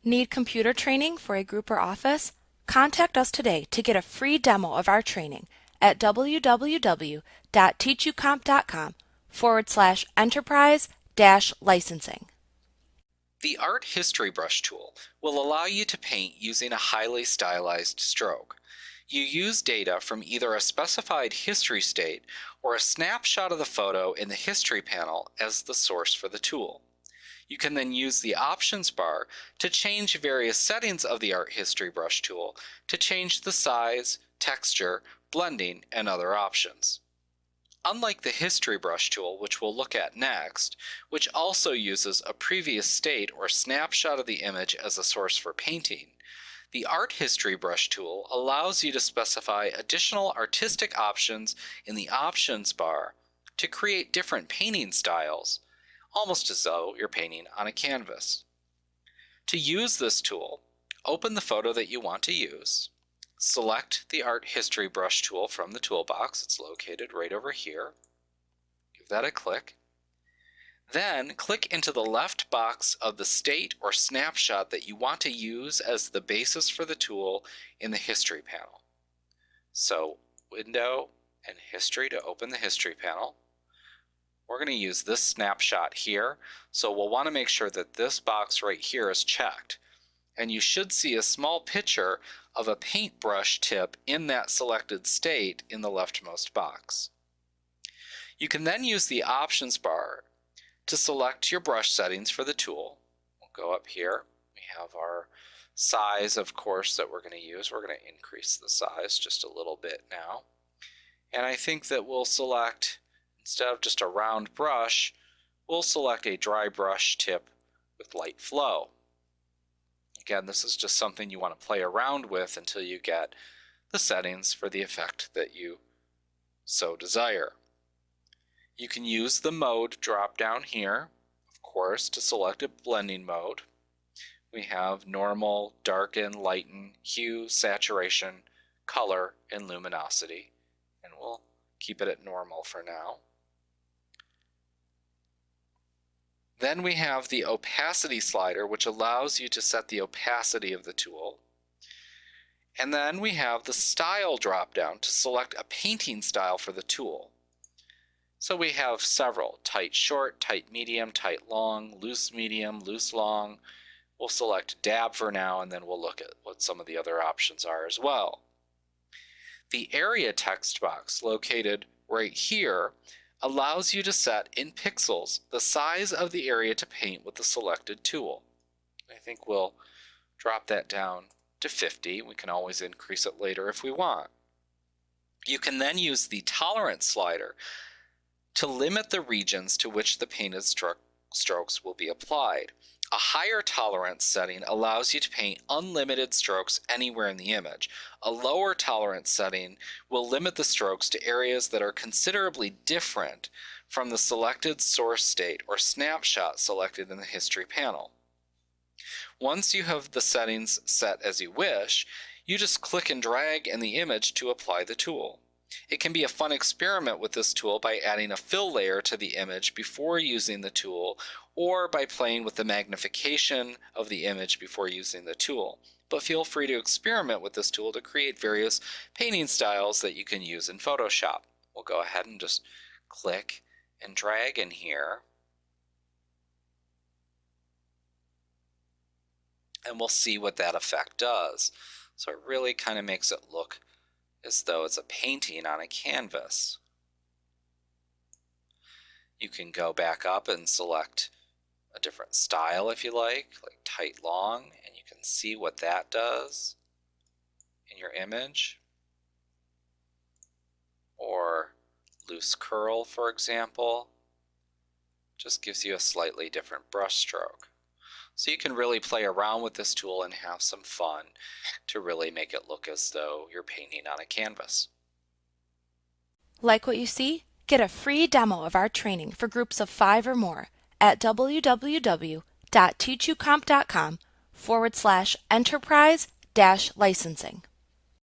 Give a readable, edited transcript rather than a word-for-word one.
Need computer training for a group or office? Contact us today to get a free demo of our training at www.teachucomp.com/enterprise-licensing. The Art History Brush tool will allow you to paint using a highly stylized stroke. You use data from either a specified history state or a snapshot of the photo in the History panel as the source for the tool. You can then use the Options bar to change various settings of the Art History Brush tool to change the size, texture, blending, and other options. Unlike the History Brush tool, which we'll look at next, which also uses a previous state or snapshot of the image as a source for painting, the Art History Brush tool allows you to specify additional artistic options in the Options bar to create different painting styles, almost as though you're painting on a canvas. To use this tool, open the photo that you want to use, select the Art History Brush tool from the toolbox. It's located right over here. Give that a click. Then click into the left box of the state or snapshot that you want to use as the basis for the tool in the History panel. So Window and History to open the History panel. We're going to use this snapshot here, so we'll want to make sure that this box right here is checked. And you should see a small picture of a paintbrush tip in that selected state in the leftmost box. You can then use the Options bar to select your brush settings for the tool. We'll go up here. We have our size, of course, that we're going to use. We're going to increase the size just a little bit now. And I think that we'll select, instead of just a round brush, we'll select a dry brush tip with light flow. Again, this is just something you want to play around with until you get the settings for the effect that you so desire. You can use the mode drop down here, of course, to select a blending mode. We have normal, darken, lighten, hue, saturation, color, and luminosity. And we'll keep it at normal for now. Then we have the opacity slider, which allows you to set the opacity of the tool. And then we have the style drop down to select a painting style for the tool. So we have several: tight short, tight medium, tight long, loose medium, loose long. We'll select dab for now, and then we'll look at what some of the other options are as well. The area text box located right here allows you to set in pixels the size of the area to paint with the selected tool. I think we'll drop that down to 50. We can always increase it later if we want. You can then use the tolerance slider to limit the regions to which the painted strokes will be applied. A higher tolerance setting allows you to paint unlimited strokes anywhere in the image. A lower tolerance setting will limit the strokes to areas that are considerably different from the selected source state or snapshot selected in the History panel. Once you have the settings set as you wish, you just click and drag in the image to apply the tool. It can be a fun experiment with this tool by adding a fill layer to the image before using the tool, or by playing with the magnification of the image before using the tool. But feel free to experiment with this tool to create various painting styles that you can use in Photoshop. We'll go ahead and just click and drag in here. And we'll see what that effect does. So it really kind of makes it look as though it's a painting on a canvas. You can go back up and select a different style if you like tight long, and you can see what that does in your image. Or loose curl, for example, just gives you a slightly different brush stroke. So you can really play around with this tool and have some fun to really make it look as though you're painting on a canvas. Like what you see? Get a free demo of our training for groups of 5 or more at www.teachucomp.com/enterprise-licensing.